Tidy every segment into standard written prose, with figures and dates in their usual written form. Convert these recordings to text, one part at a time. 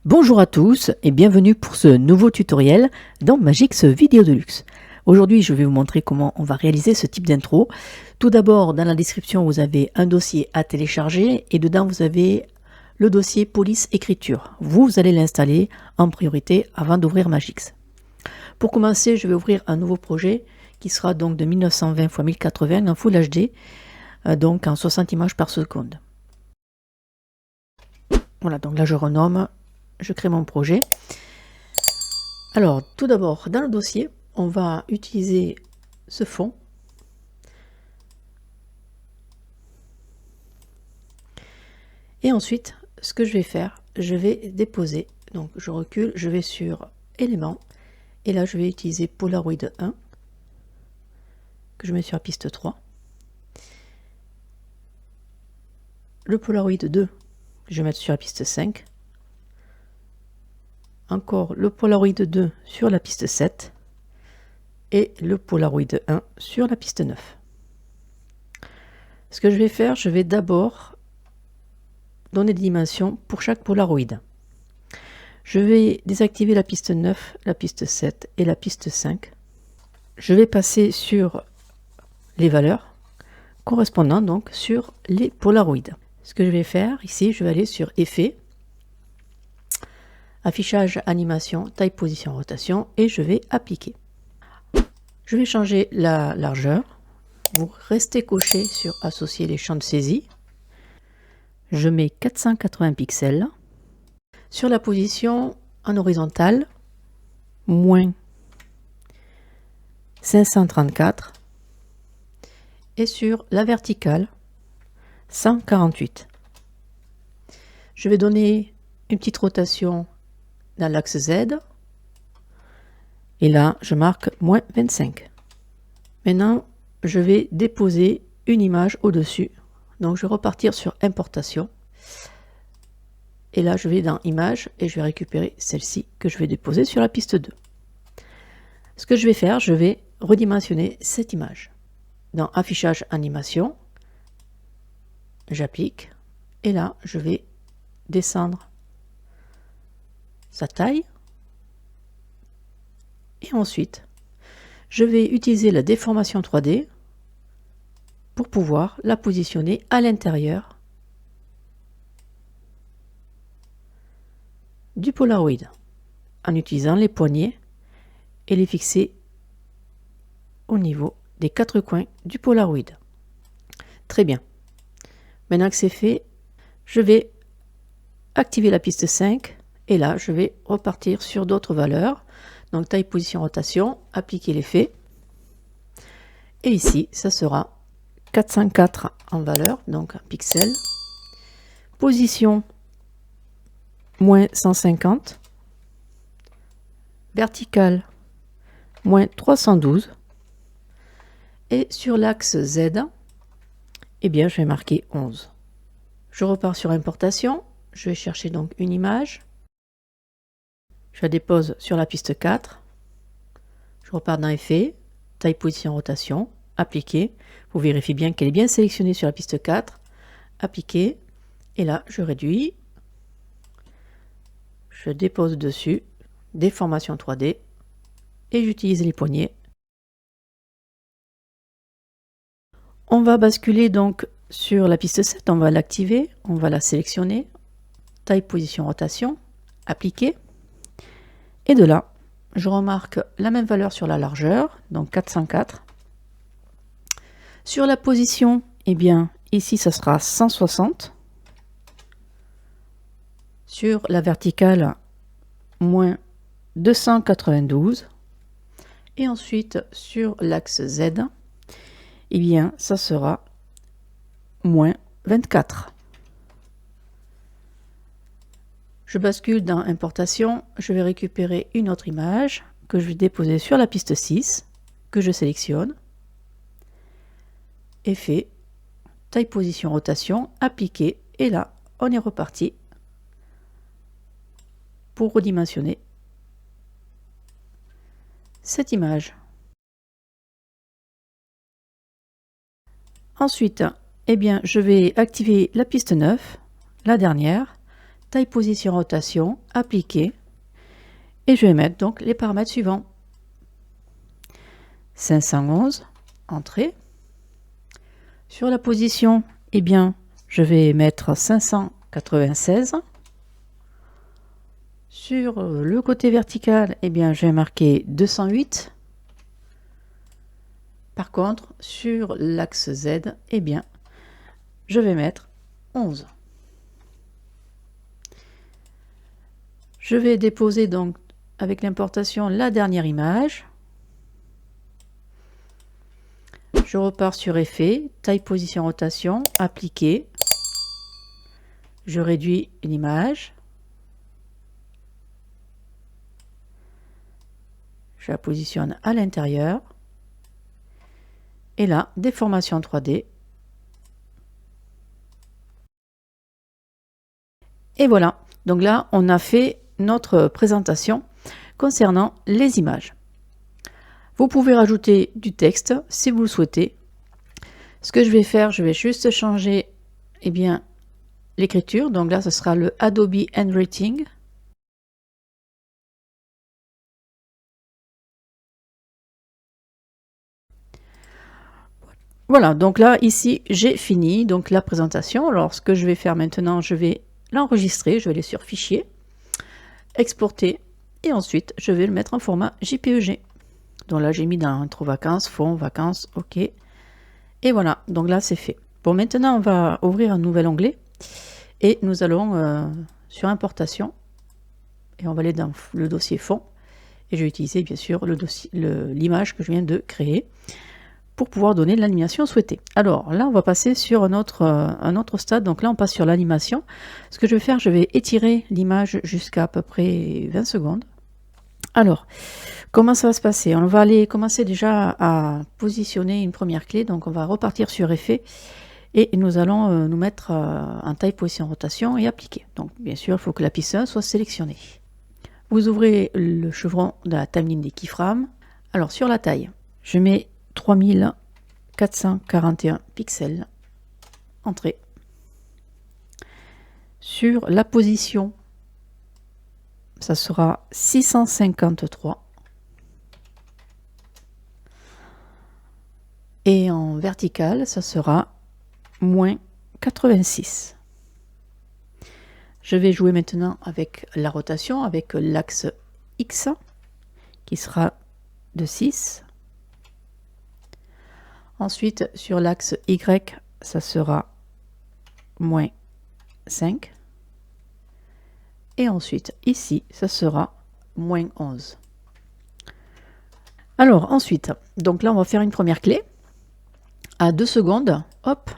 Bonjour à tous et bienvenue pour ce nouveau tutoriel dans Magix Vidéo Deluxe. Aujourd'hui, je vais vous montrer comment on va réaliser ce type d'intro. Tout d'abord, dans la description, vous avez un dossier à télécharger et dedans, vous avez le dossier police écriture. Vous allez l'installer en priorité avant d'ouvrir Magix. Pour commencer, je vais ouvrir un nouveau projet qui sera donc de 1920 x 1080 en Full HD, donc en 60 images par seconde. Voilà, donc là je renomme, je crée mon projet. Alors, tout d'abord, dans le dossier, on va utiliser ce fond. Et ensuite, ce que je vais faire, je vais déposer. Donc, je recule, je vais sur éléments. Et là, je vais utiliser Polaroid 1, que je mets sur la piste 3. Le Polaroid 2, je vais mettre sur la piste 5. Encore le Polaroid 2 sur la piste 7. Et le Polaroid 1 sur la piste 9. Ce que je vais faire, je vais d'abord donner des dimensions pour chaque Polaroid. Je vais désactiver la piste 9, la piste 7 et la piste 5. Je vais passer sur les valeurs correspondant donc sur les Polaroids. Ce que je vais faire ici, je vais aller sur Effets, Affichage, Animation, Taille, Position, Rotation et je vais appliquer. Je vais changer la largeur. Vous restez coché sur Associer les champs de saisie. Je mets 480 pixels. Sur la position en horizontale, moins 534. Et sur la verticale, 148. Je vais donner une petite rotation dans l'axe Z. Et là, je marque moins 25. Maintenant, je vais déposer une image au-dessus. Donc, je vais repartir sur Importation. Et là, je vais dans Images et je vais récupérer celle-ci que je vais déposer sur la piste 2. Ce que je vais faire, je vais redimensionner cette image. Dans Affichage, Animation, j'applique. Et là, je vais descendre sa taille. Et ensuite, je vais utiliser la déformation 3D pour pouvoir la positionner à l'intérieur du Polaroid en utilisant les poignées et les fixer au niveau des quatre coins du Polaroid. Très bien. Maintenant que c'est fait, je vais activer la piste 5 et là je vais repartir sur d'autres valeurs. Donc taille, position, rotation, appliquer l'effet. Et ici, ça sera 404 en valeur, donc pixels. Position, moins 150. Verticale, moins 312. Et sur l'axe Z, eh bien, je vais marquer 11. Je repars sur Importation. Je vais chercher donc une image. Je la dépose sur la piste 4. Je repars dans Effet, Taille, Position, Rotation, Appliquer. Vous vérifiez bien qu'elle est bien sélectionnée sur la piste 4. Appliquer. Et là, je réduis. Je dépose dessus. Déformation 3D. Et j'utilise les poignées. On va basculer donc sur la piste 7. On va l'activer. On va la sélectionner. Taille, Position, Rotation. Appliquer. Et de là, je remarque la même valeur sur la largeur, donc 404. Sur la position, eh bien, ici, ça sera 160. Sur la verticale, moins 292. Et ensuite, sur l'axe Z, eh bien, ça sera moins 24. Je bascule dans Importation, je vais récupérer une autre image que je vais déposer sur la piste 6, que je sélectionne. Effet, Taille, Position, Rotation, Appliquer. Et là, on est reparti pour redimensionner cette image. Ensuite, eh bien, je vais activer la piste 9, la dernière, taille, position, rotation, appliquer. Et je vais mettre donc les paramètres suivants. 511, entrée. Sur la position, eh bien, je vais mettre 596. Sur le côté vertical, eh bien, je vais marquer 208. Par contre, sur l'axe Z, eh bien, je vais mettre 11. Je vais déposer donc avec l'importation la dernière image. Je repars sur effet, taille, position, rotation, appliquer. Je réduis l'image. Je la positionne à l'intérieur. Et là, déformation 3D. Et voilà. Donc là, on a fait notre présentation concernant les images. Vous pouvez rajouter du texte si vous le souhaitez. Ce que je vais faire, je vais juste changer l'écriture. Donc là, ce sera le Adobe Handwriting. Voilà, donc là, ici, j'ai fini donc la présentation. Alors, ce que je vais faire maintenant, je vais l'enregistrer, je vais aller sur Fichier, Exporter, et ensuite, je vais le mettre en format JPEG. Donc là, j'ai mis dans Intro Vacances, Fond, Vacances, OK. Et voilà, donc là, c'est fait. Bon, maintenant, on va ouvrir un nouvel onglet, et nous allons sur Importation, et on va aller dans le dossier Fond, et je vais utiliser, bien sûr, l'image que je viens de créer, pour pouvoir donner l'animation souhaitée. Alors là, on va passer sur un autre stade. Donc là, on passe sur l'animation. Ce que je vais faire, je vais étirer l'image jusqu'à à peu près 20 secondes. Alors, comment ça va se passer? On va aller commencer déjà à positionner une première clé. Donc on va repartir sur Effet et nous allons nous mettre en taille, position, rotation et appliquer. Donc bien sûr, il faut que la piste 1 soit sélectionnée. Vous ouvrez le chevron de la timeline des keyframes. Alors sur la taille, je mets 3441 pixels, entrée. Sur la position, ça sera 653. Et en vertical, ça sera moins 86. Je vais jouer maintenant avec la rotation, avec l'axe X, qui sera de 6. Ensuite, sur l'axe Y, ça sera moins 5. Et ensuite, ici, ça sera moins 11. Alors, ensuite, donc là, on va faire une première clé. À 2 secondes, hop,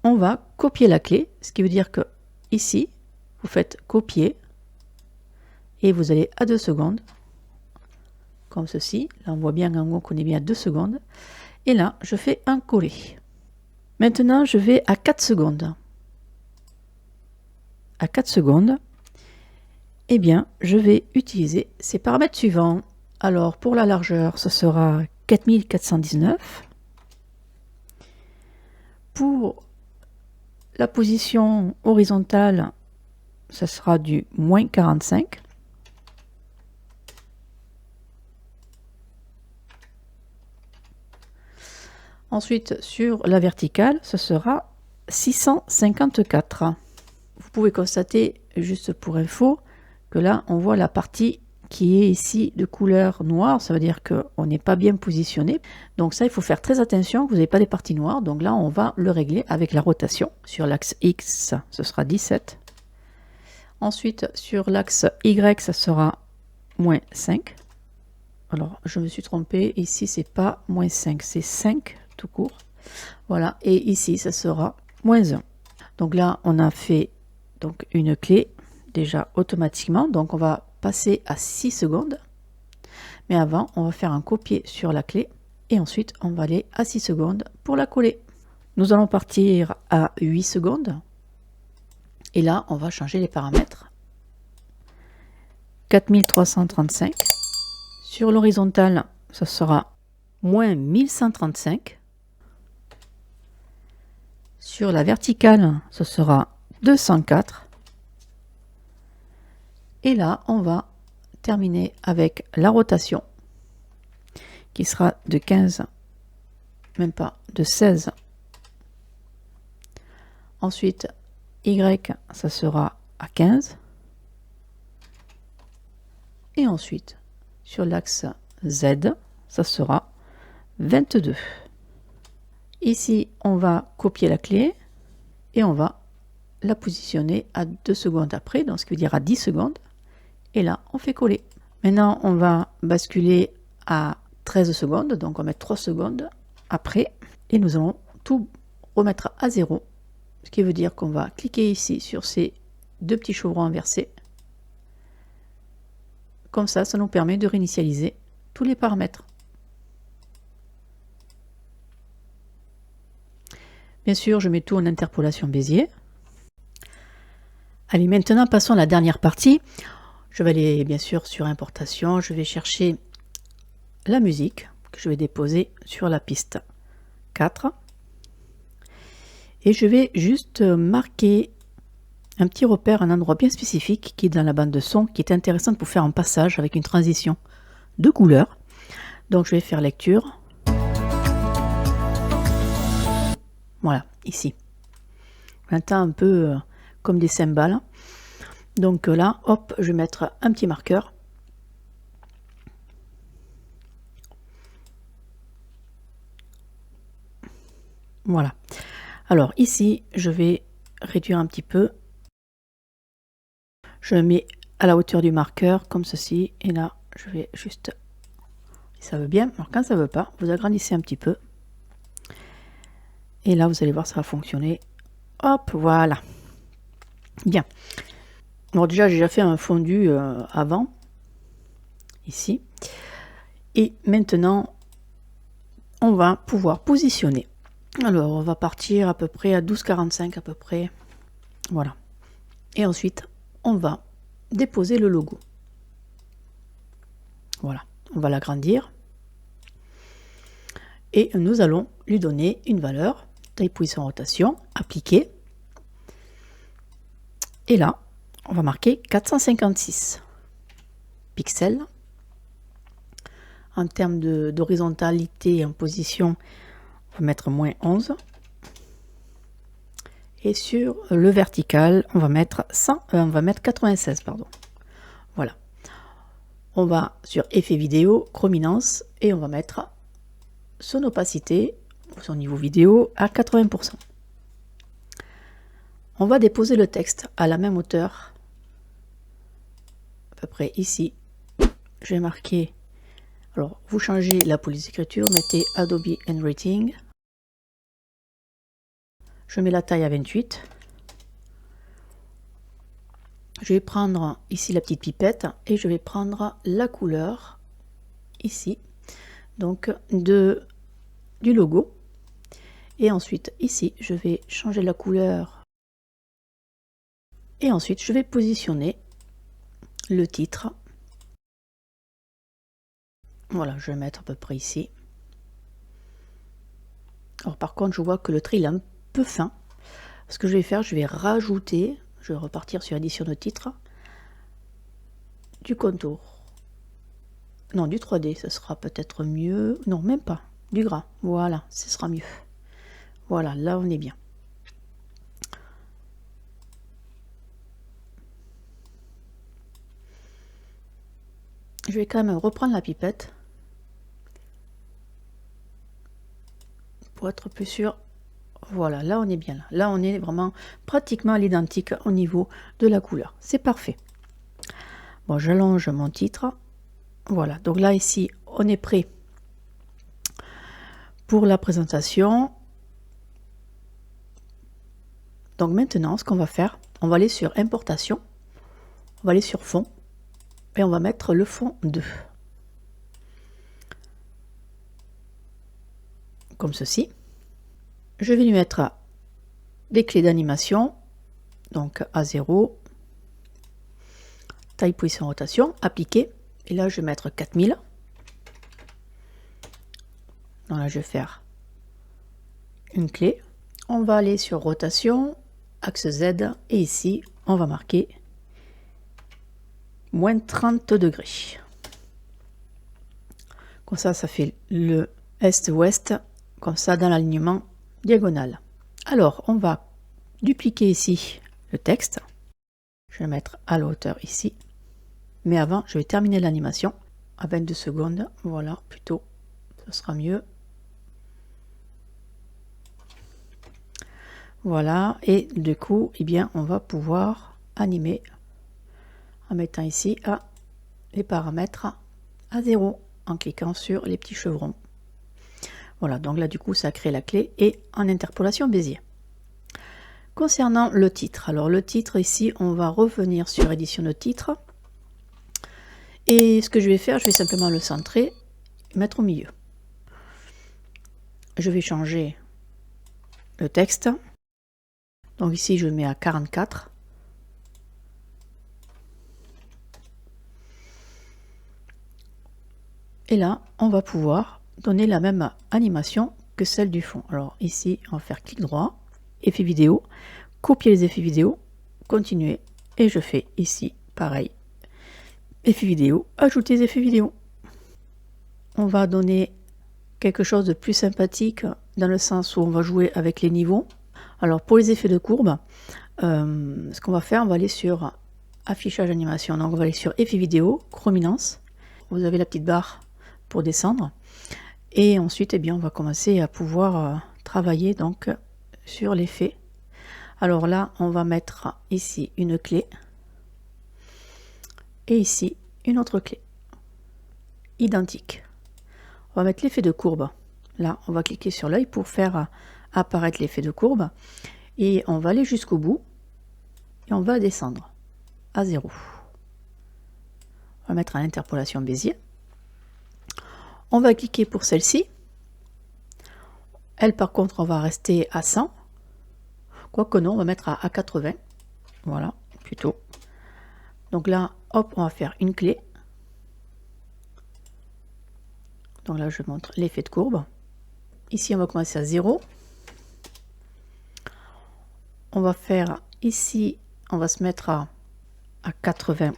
on va copier la clé, ce qui veut dire que ici, vous faites copier et vous allez à 2 secondes. Comme ceci. Là, on voit bien qu'en haut, qu'on est bien à 2 secondes. Et là, je fais un coller. Maintenant, je vais à 4 secondes. À 4 secondes, eh bien, je vais utiliser ces paramètres suivants. Alors, pour la largeur, ce sera 4419. Pour la position horizontale, ce sera du moins 45. Ensuite, sur la verticale, ce sera 654. Vous pouvez constater, juste pour info, que là, on voit la partie qui est ici de couleur noire. Ça veut dire qu'on n'est pas bien positionné. Donc ça, il faut faire très attention que vous n'avez pas des parties noires. Donc là, on va le régler avec la rotation. Sur l'axe X, ce sera 17. Ensuite, sur l'axe Y, ça sera moins 5. Alors, je me suis trompée. Ici, c'est pas moins 5, c'est 5 tout court. Voilà, et ici, ça sera moins 1. Donc là, on a fait donc une clé déjà automatiquement. Donc, on va passer à 6 secondes. Mais avant, on va faire un copier sur la clé. Et ensuite, on va aller à 6 secondes pour la coller. Nous allons partir à 8 secondes. Et là, on va changer les paramètres. 4335. Sur l'horizontale, ça sera moins 1135. Sur la verticale, ce sera 204. Et là, on va terminer avec la rotation qui sera de 15, même pas, de 16. Ensuite, Y, ça sera à 15. Et ensuite, sur l'axe Z, ça sera 22. Ici, on va copier la clé et on va la positionner à 2 secondes après, donc ce qui veut dire à 10 secondes. Et là, on fait coller. Maintenant, on va basculer à 13 secondes, donc on va mettre 3 secondes après. Et nous allons tout remettre à 0, ce qui veut dire qu'on va cliquer ici sur ces deux petits chevrons inversés. Comme ça nous permet de réinitialiser tous les paramètres. Bien sûr, je mets tout en interpolation Bézier. Allez, maintenant passons à la dernière partie. Je vais aller bien sûr sur importation, je vais chercher la musique que je vais déposer sur la piste 4. Et je vais juste marquer un petit repère, un endroit bien spécifique qui est dans la bande de son, qui est intéressante pour faire un passage avec une transition de couleur. Donc je vais faire lecture. Voilà, ici. On entend un peu comme des cymbales. Donc là, hop, je vais mettre un petit marqueur. Voilà. Alors ici, je vais réduire un petit peu. Je mets à la hauteur du marqueur, comme ceci. Et là, je vais juste... Ça veut bien. Alors quand ça veut pas, vous agrandissez un petit peu. Et là, vous allez voir, ça va fonctionner. Hop, voilà. Bien. Alors déjà, j'ai déjà fait un fondu avant. Ici. Et maintenant, on va pouvoir positionner. Alors, on va partir à peu près à 12,45 à peu près. Voilà. Et ensuite, on va déposer le logo. Voilà. On va l'agrandir. Et nous allons lui donner une valeur. Taille, position, rotation. Appliquer. Et là, on va marquer 456 pixels. En termes d'horizontalité et en position, on va mettre moins 11. Et sur le vertical, on va mettre 96, pardon. Voilà. On va sur effet vidéo, chrominance, et on va mettre son opacité, son niveau vidéo à 80%. On va déposer le texte à la même hauteur, à peu près ici. Je vais marquer, alors vous changez la police d'écriture, mettez Adobe Handwriting. Je mets la taille à 28. Je vais prendre ici la petite pipette et je vais prendre la couleur ici, donc du logo. Et ensuite ici, je vais changer la couleur. Et ensuite, je vais positionner le titre. Voilà, je vais mettre à peu près ici. Alors par contre, je vois que le trait il est un peu fin. Ce que je vais faire, je vais rajouter, je vais repartir sur édition de titre, du contour. Non, du 3D, ce sera peut-être mieux. Non, même pas. Du gras. Voilà, ce sera mieux. Voilà, là on est bien. Je vais quand même reprendre la pipette pour être plus sûr. Voilà, là on est bien. Là on est vraiment pratiquement à l'identique au niveau de la couleur. C'est parfait. Bon, j'allonge mon titre. Voilà, donc là ici on est prêt pour la présentation. Donc maintenant, ce qu'on va faire, on va aller sur importation, on va aller sur fond et on va mettre le fond 2. Comme ceci. Je vais lui mettre des clés d'animation, donc à 0, taille, position, rotation, appliquer. Et là, je vais mettre 4000. Donc là, je vais faire une clé. On va aller sur rotation, axe Z, et ici, on va marquer moins 30 degrés. Comme ça fait le est-ouest, comme ça dans l'alignement diagonal. Alors, on va dupliquer ici le texte. Je vais le mettre à la hauteur ici. Mais avant, je vais terminer l'animation à 22 secondes. Voilà, plutôt, ce sera mieux. Voilà, et du coup, eh bien, on va pouvoir animer en mettant ici les paramètres à 0 en cliquant sur les petits chevrons. Voilà, donc là, du coup, ça crée la clé et en interpolation Bézier. Concernant le titre, alors le titre ici, on va revenir sur édition de titre. Et ce que je vais faire, je vais simplement le centrer, mettre au milieu. Je vais changer le texte. Donc ici, je mets à 44. Et là, on va pouvoir donner la même animation que celle du fond. Alors ici, on va faire clic droit, effet vidéo, copier les effets vidéo, continuer. Et je fais ici, pareil, effet vidéo, ajouter les effets vidéo. On va donner quelque chose de plus sympathique dans le sens où on va jouer avec les niveaux. Alors pour les effets de courbe, ce qu'on va faire, on va aller sur affichage animation. Donc on va aller sur effet vidéo, chrominance. Vous avez la petite barre pour descendre. Et ensuite, eh bien, on va commencer à pouvoir travailler donc sur l'effet. Alors là, on va mettre ici une clé. Et ici, une autre clé. Identique. On va mettre l'effet de courbe. Là, on va cliquer sur l'œil pour faire apparaître l'effet de courbe. Et on va aller jusqu'au bout. Et on va descendre à 0. On va mettre en interpolation Bézier. On va cliquer pour celle-ci. Elle, par contre, on va rester à 100. Quoique non, on va mettre à 80. Voilà, plutôt. Donc là, hop, on va faire une clé. Donc là, je montre l'effet de courbe. Ici, on va commencer à 0. On va faire ici, on va se mettre à 80%.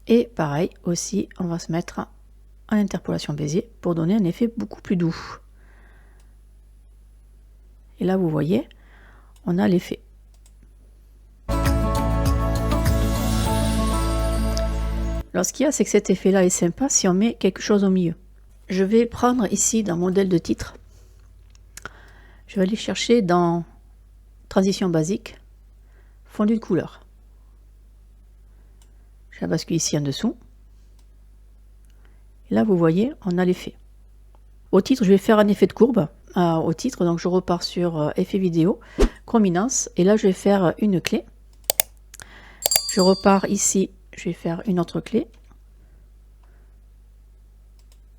Et pareil, aussi, on va se mettre en interpolation Bézier pour donner un effet beaucoup plus doux. Et là, vous voyez, on a l'effet. Alors, ce qu'il y a, c'est que cet effet-là est sympa si on met quelque chose au milieu. Je vais prendre ici dans modèle de titre. Je vais aller chercher dans transition basique, fondu de couleur. Je la bascule ici en dessous. Et là, vous voyez, on a l'effet. Au titre, je vais faire un effet de courbe au titre. Donc, je repars sur effet vidéo, chrominance. Et là, je vais faire une clé. Je repars ici, je vais faire une autre clé.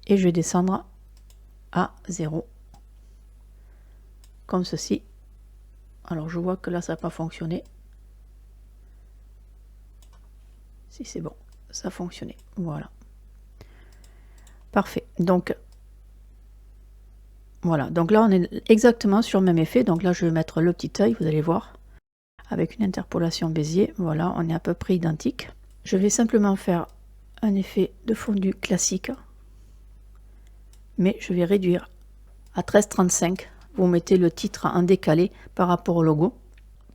Et je vais descendre à 0. Comme ceci. Alors, je vois que là, ça n'a pas fonctionné. Si c'est bon, ça a fonctionné. Voilà. Parfait. Donc, voilà. Donc là, on est exactement sur le même effet. Donc là, je vais mettre le petit œil, vous allez voir. Avec une interpolation Bézier. Voilà, on est à peu près identique. Je vais simplement faire un effet de fondu classique. Mais je vais réduire à 13,35. Vous mettez le titre en décalé par rapport au logo.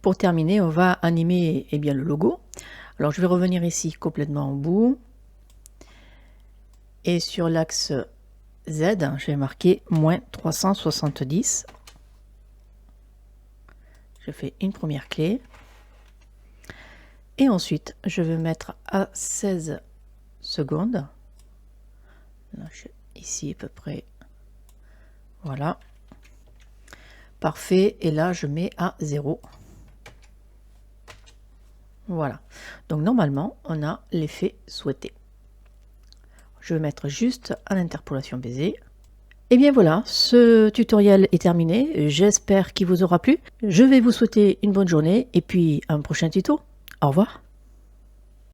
Pour terminer, on va animer bien, le logo. Alors, je vais revenir ici complètement au bout. Et sur l'axe Z, je vais marquer moins 370. Je fais une première clé. Et ensuite, je vais mettre à 16 secondes. Là, ici, à peu près. Voilà. Parfait. Et là, je mets à 0. Voilà. Donc, normalement, on a l'effet souhaité. Je vais mettre juste en interpolation Bézier. Et bien voilà, ce tutoriel est terminé. J'espère qu'il vous aura plu. Je vais vous souhaiter une bonne journée et puis un prochain tuto. Au revoir.